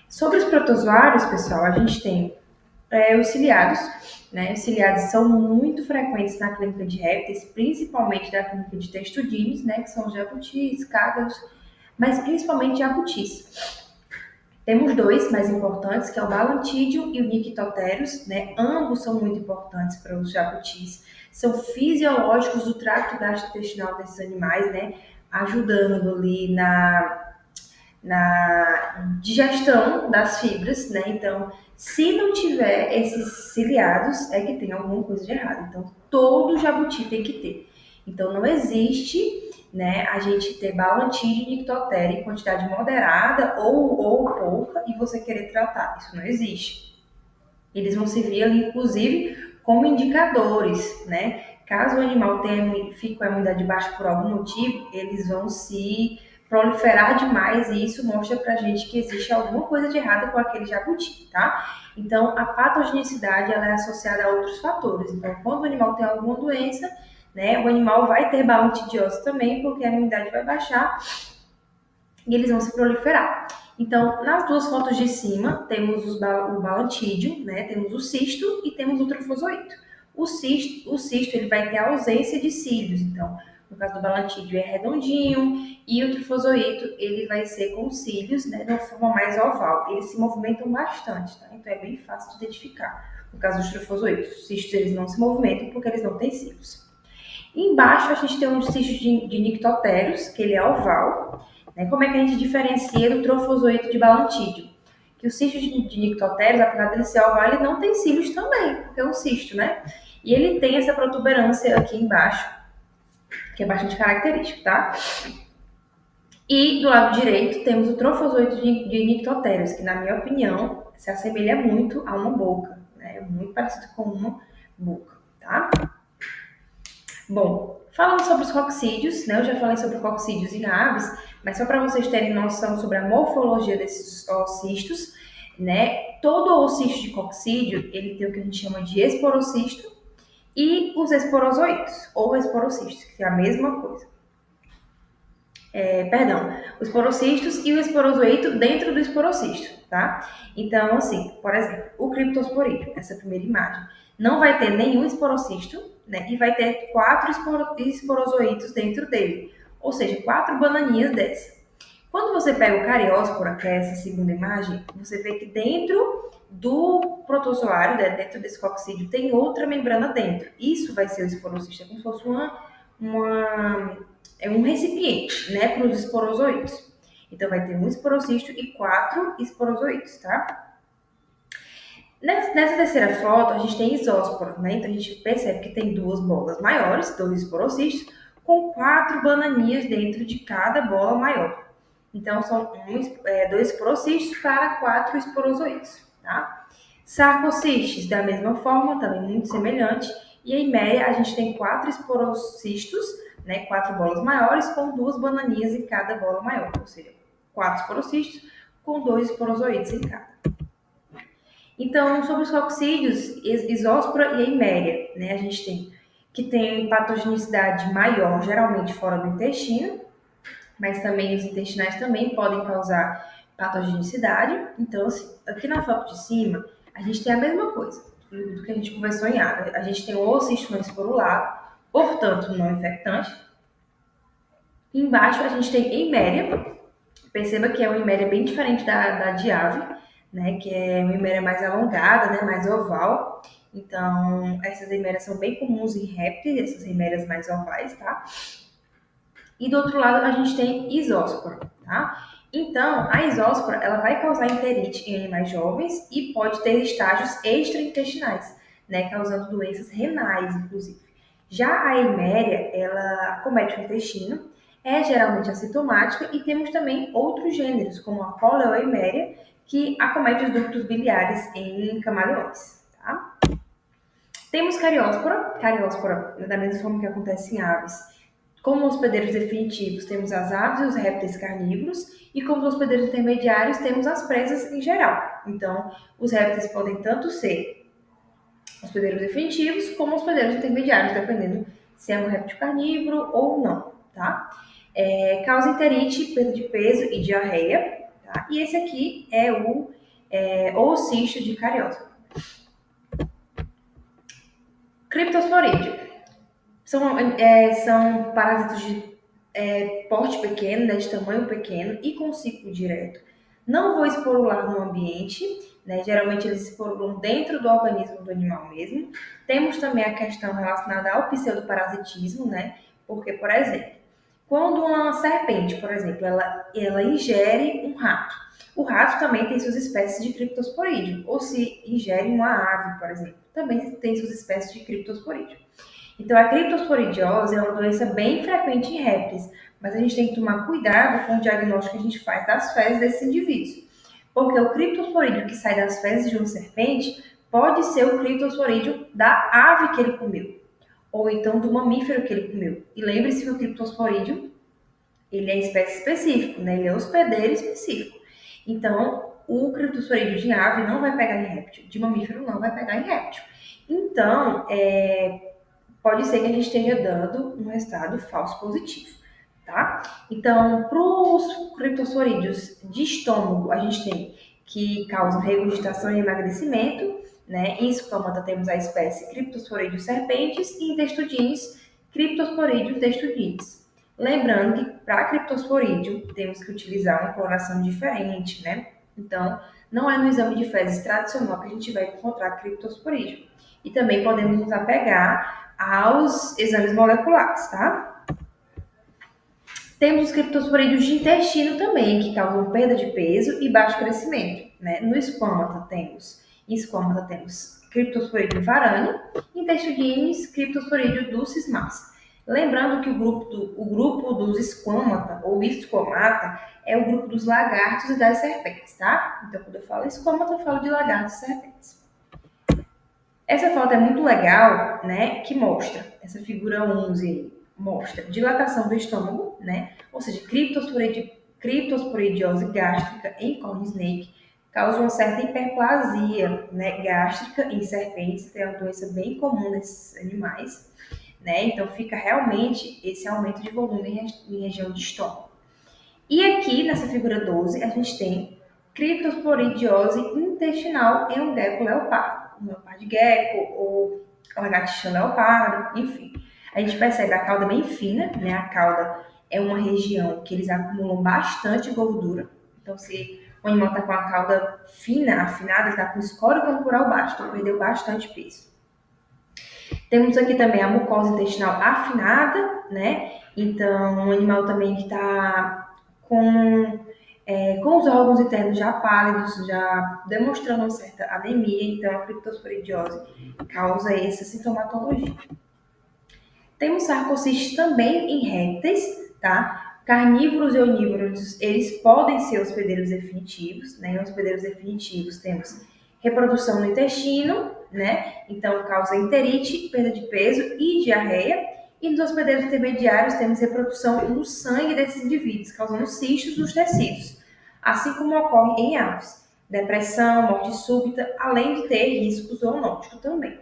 Sobre os protozoários, pessoal, a gente tem os ciliados, né? Os ciliados são muito frequentes na clínica de répteis, principalmente da clínica de testudines, né? Que são os jabutis, cágados, mas principalmente jabutis. Temos dois mais importantes, que é o Balantidium e o Nyctoterus, né? Ambos são muito importantes para os jabutis. São fisiológicos do trato gastrointestinal desses animais, né? Ajudando ali na digestão das fibras, né? Então, se não tiver esses ciliados, é que tem alguma coisa de errado. Então, todo jabuti tem que ter. Então, não existe, né, a gente ter Balantidium e Nyctoteria em quantidade moderada ou pouca e você querer tratar. Isso não existe. Eles vão servir ali, inclusive, como indicadores, né? Caso o animal fique com a imunidade baixa por algum motivo, eles vão se proliferar demais e isso mostra pra gente que existe alguma coisa de errado com aquele jabuti, tá? Então, a patogenicidade ela é associada a outros fatores. Então, quando o animal tem alguma doença, né, o animal vai ter balantidiose também, porque a imunidade vai baixar e eles vão se proliferar. Então, nas duas fotos de cima, temos o balantídeo, né? Temos o cisto e temos o trofozoito. O cisto ele vai ter a ausência de cílios, então, no caso do balantídeo é redondinho e o trofozoito ele vai ser com cílios, né? De uma forma mais oval. Eles se movimentam bastante, tá? Então é bem fácil de identificar. No caso dos trofozoitos, os cistos eles não se movimentam porque eles não têm cílios. Embaixo a gente tem um cisto de Nyctoterus, que ele é oval. Né? Como é que a gente diferencia do trofozoito de Balantídeo? Que o cisto de Nyctoterus, apesar dele ser oval, ele não tem cílios também, porque é um cisto, né? E ele tem essa protuberância aqui embaixo, que é bastante característico, tá? E do lado direito temos o trofozoito de Nyctoterus, que na minha opinião se assemelha muito a uma boca, né? É muito parecido com uma boca, tá? Bom, falando sobre os coccídeos, né? Eu já falei sobre coccídeos em aves, mas só para vocês terem noção sobre a morfologia desses oocistos, né? Todo oocisto de coccídeo, ele tem o que a gente chama de esporocisto e os esporozoitos, ou esporocistos, que é a mesma coisa. Os esporocistos e o esporozoito dentro do esporocisto, tá? Então, assim, por exemplo, o criptosporídeo, essa primeira imagem, não vai ter nenhum esporocisto, né? E vai ter 4 esporozoitos dentro dele, ou seja, 4 bananinhas dessa. Quando você pega o carióspora, que é essa segunda imagem, você vê que dentro do protozoário, né, dentro desse coccídeo, tem outra membrana dentro. Isso vai ser o esporocisto, é como se fosse um recipiente, né, para os esporozoitos. Então, vai ter um esporocisto e 4 esporozoitos, tá? Nessa terceira foto, a gente tem isóspora, né? Então, a gente percebe que tem 2 bolas maiores, 2 esporocistos, com 4 bananinhas dentro de cada bola maior. Então, são 2 esporocistos para 4 esporozoitos, tá? Sarcocistes, da mesma forma, também muito semelhante. E em média, a gente tem 4 esporocistos, né? 4 bolas maiores, com 2 bananinhas em cada bola maior. Ou seja, 4 esporocistos com 2 esporozoitos em cada. Então, sobre os coccídeos, isóspora e eiméria, né? A gente tem patogenicidade maior, geralmente fora do intestino, mas também os intestinais também podem causar patogenicidade. Então, assim, aqui na foto de cima, a gente tem a mesma coisa do que a gente conversou em água. A gente tem o oocisto não esporulado, portanto, não infectante. Embaixo a gente tem eiméria. Perceba que é uma eiméria bem diferente da de ave, né? Que é uma eiméria mais alongada, né? Mais oval. Então, essas eimérias são bem comuns em répteis, essas eimérias mais ovais, tá? E do outro lado a gente tem isóspora, tá? Então, a isóspora, ela vai causar enterite em animais jovens e pode ter estágios extraintestinais, né? Causando doenças renais, inclusive. Já a eiméria, ela acomete o intestino, é geralmente assintomática e temos também outros gêneros, como a coleoeiméria, que acomete os ductos biliares em camaleões, tá? Temos carióspora da mesma forma que acontece em aves. Como hospedeiros definitivos, temos as aves e os répteis carnívoros, e como hospedeiros intermediários, temos as presas em geral. Então, os répteis podem tanto ser hospedeiros definitivos como hospedeiros intermediários, dependendo se é um réptil carnívoro ou não, tá? Causa enterite, perda de peso e diarreia, tá? E esse aqui é o oocisto de cariose. Criptosporídeo. São parasitos de porte pequeno, né, de tamanho pequeno e com ciclo direto. Não vou esporular no ambiente, né? Geralmente eles esporulam dentro do organismo do animal mesmo. Temos também a questão relacionada ao pseudoparasitismo, né? Porque, por exemplo, quando uma serpente, por exemplo, ela ingere um rato, o rato também tem suas espécies de criptosporídeo. Ou se ingere uma ave, por exemplo, também tem suas espécies de criptosporídeo. Então, a criptosporidiose é uma doença bem frequente em répteis, mas a gente tem que tomar cuidado com o diagnóstico que a gente faz das fezes desses indivíduos. Porque o criptosporídeo que sai das fezes de uma serpente pode ser o criptosporídeo da ave que ele comeu, ou então do mamífero que ele comeu. E lembre-se que o criptosporídeo, ele é espécie específico, né? Ele é hospedeiro específico. Então, o criptosporídeo de ave não vai pegar em réptil, de mamífero não vai pegar em réptil. Então, pode ser que a gente esteja dando um resultado falso positivo, tá? Então, para os criptosporídeos de estômago, a gente tem que causam regurgitação e emagrecimento, né? Em escamata temos a espécie Cryptosporídeo serpentes e em testudines, Cryptosporídeo testudines. Lembrando que para criptosporídeo temos que utilizar uma coloração diferente, né? Então, não é no exame de fezes tradicional que a gente vai encontrar criptosporídeo. E também podemos nos apegar aos exames moleculares, tá? Temos os criptosporídeos de intestino também, que causam perda de peso e baixo crescimento, né? No esquamata temos criptosporídeo varane, intestudines, criptosporídeo dulcis massa. Lembrando que o grupo dos esquamata ou esquamata é o grupo dos lagartos e das serpentes, tá? Então, quando eu falo esquamata, eu falo de lagartos e serpentes. Essa foto é muito legal, né? Que mostra, essa figura 11 aí, mostra dilatação do estômago, né? Ou seja, criptosporidiose gástrica em corn snake causa uma certa hiperplasia, né, gástrica em serpentes, é uma doença bem comum nesses animais, né? Então fica realmente esse aumento de volume em região de estômago. E aqui nessa figura 12 a gente tem criptosporidiose intestinal em um gecko leopardo, um leopardo gecko ou lagartixa leopardo, enfim. A gente percebe a cauda bem fina, né? A cauda é uma região que eles acumulam bastante gordura. Então, se o animal está com a cauda fina, afinada, está com escória corporal baixo, então perdeu bastante peso. Temos aqui também a mucosa intestinal afinada, né? Então, um animal também que está com os órgãos internos já pálidos, já demonstrando uma certa anemia, então a criptosporidiose causa essa sintomatologia. Temos sarcocistes também em répteis, tá? Carnívoros e onívoros, eles podem ser hospedeiros definitivos, né? Em hospedeiros definitivos temos reprodução no intestino, né? Então causa enterite, perda de peso e diarreia. E nos hospedeiros intermediários temos reprodução no sangue desses indivíduos, causando cistos nos tecidos, assim como ocorre em aves. Depressão, morte súbita, além de ter risco zoonótico também.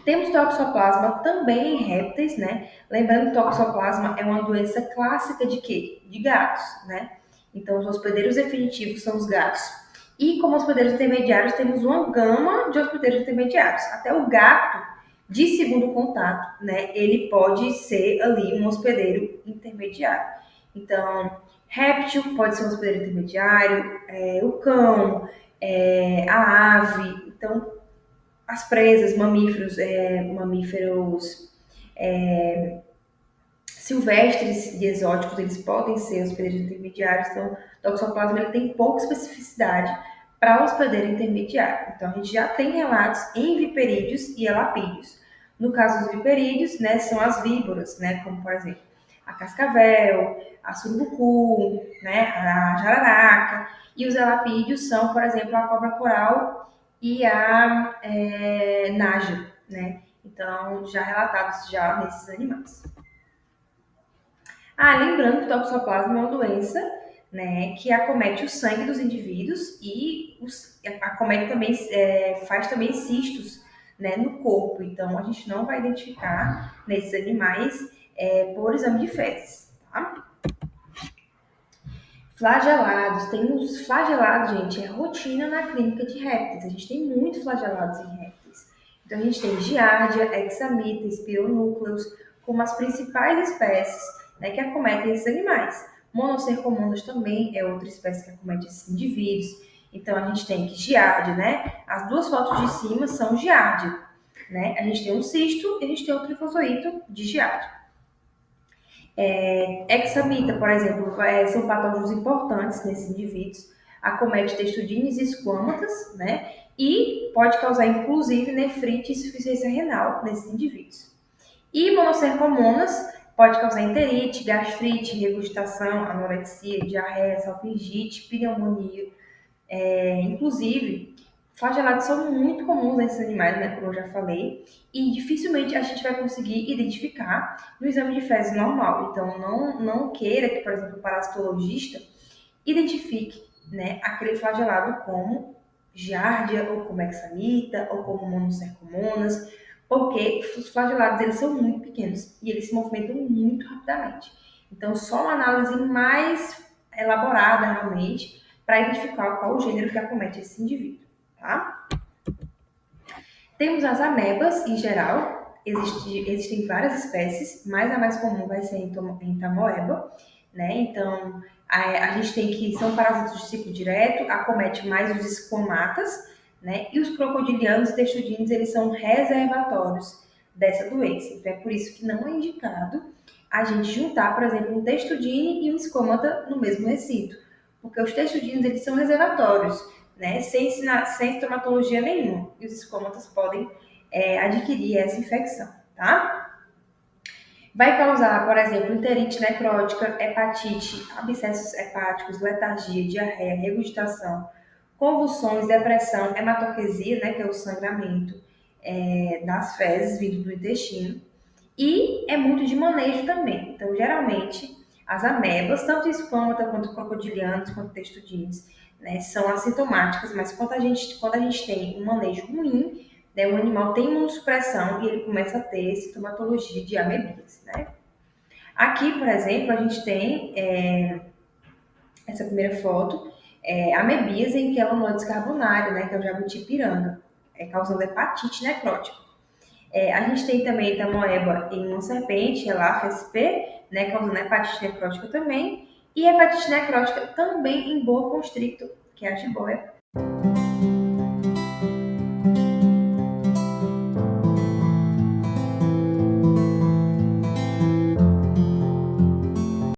Temos toxoplasma também em répteis, né? Lembrando que toxoplasma é uma doença clássica de quê? De gatos, né? Então, os hospedeiros definitivos são os gatos. E como hospedeiros intermediários, temos uma gama de hospedeiros intermediários. Até o gato, de segundo contato, né? Ele pode ser ali um hospedeiro intermediário. Então, réptil pode ser um hospedeiro intermediário, o cão, a ave. Então, as presas, mamíferos silvestres e exóticos, eles podem ser hospedeiros intermediários. Então, o toxoplasma ele tem pouca especificidade para hospedeiro intermediário. Então, a gente já tem relatos em viperídeos e elapídeos. No caso dos viperídeos, né, são as víboras, né, como por exemplo a cascavel, a surucucu, né, a jararaca. E os elapídeos são, por exemplo, a cobra coral e a naja, né? Então, já relatados já nesses animais. Lembrando que o toxoplasma é uma doença, né, que acomete o sangue dos indivíduos e acomete também, faz também cistos, né, no corpo. Então, a gente não vai identificar nesses animais por exame de fezes, tá? Flagelados, tem os flagelados, gente, é rotina na clínica de répteis. A gente tem muitos flagelados em répteis. Então, a gente tem giardia, hexamita, espironúcleos, como as principais espécies, né, que acometem esses animais. Monocercomonas também é outra espécie que acomete esses indivíduos. Então, a gente tem que giardia, né? As duas fotos de cima são giardia, né? A gente tem um cisto e a gente tem o trifozoito de giardia. Hexamita, por exemplo, são patógenos importantes nesses indivíduos, acomete textudines e esquamatas, né? E pode causar, inclusive, nefrite e insuficiência renal nesses indivíduos. E monocercomonas pode causar enterite, gastrite, regurgitação, anorexia, diarreia, salpingite, pneumonia. Inclusive, flagelados são muito comuns nesses animais, né, como eu já falei, e dificilmente a gente vai conseguir identificar no exame de fezes normal. Então, não queira que, por exemplo, o parasitologista identifique, né, aquele flagelado como giardia, ou como hexamita, ou como monocercomonas, porque os flagelados eles são muito pequenos e eles se movimentam muito rapidamente. Então, só uma análise mais elaborada realmente para identificar qual o gênero que acomete esse indivíduo, tá? Temos as amebas, em geral, existem várias espécies, mas a mais comum vai ser em tamoeba, né? Então, a gente tem que são parasitas de ciclo direto, acomete mais os esquamatas, né? E os crocodilianos e textudines, eles são reservatórios dessa doença. Então, é por isso que não é indicado a gente juntar, por exemplo, um textudine e um esquamata no mesmo recinto, porque os textudinos, eles são reservatórios, né, sem sintomatologia nenhuma. E os esquamatas podem adquirir essa infecção, tá? Vai causar, por exemplo, enterite necrótica, hepatite, abscessos hepáticos, letargia, diarreia, regurgitação, convulsões, depressão, hematoquesia, né, que é o sangramento das fezes vindo do intestino. E é muito de manejo também. Então, geralmente, as amebas, tanto esquamata quanto crocodilianos, quanto textudines, né, são assintomáticas, mas quando a gente tem um manejo ruim, né, o animal tem imunossupressão e ele começa a ter sintomatologia de amebias, né? Aqui, por exemplo, a gente tem essa primeira foto, amebias em quelonoides carbonário, né, que é o jabuti-piranga, causando hepatite necrótica. A gente tem também tamoeba em uma serpente, Elaphia sp, né, causando hepatite necrótica também, e hepatite necrótica também em boa constrictor, que é a jiboia.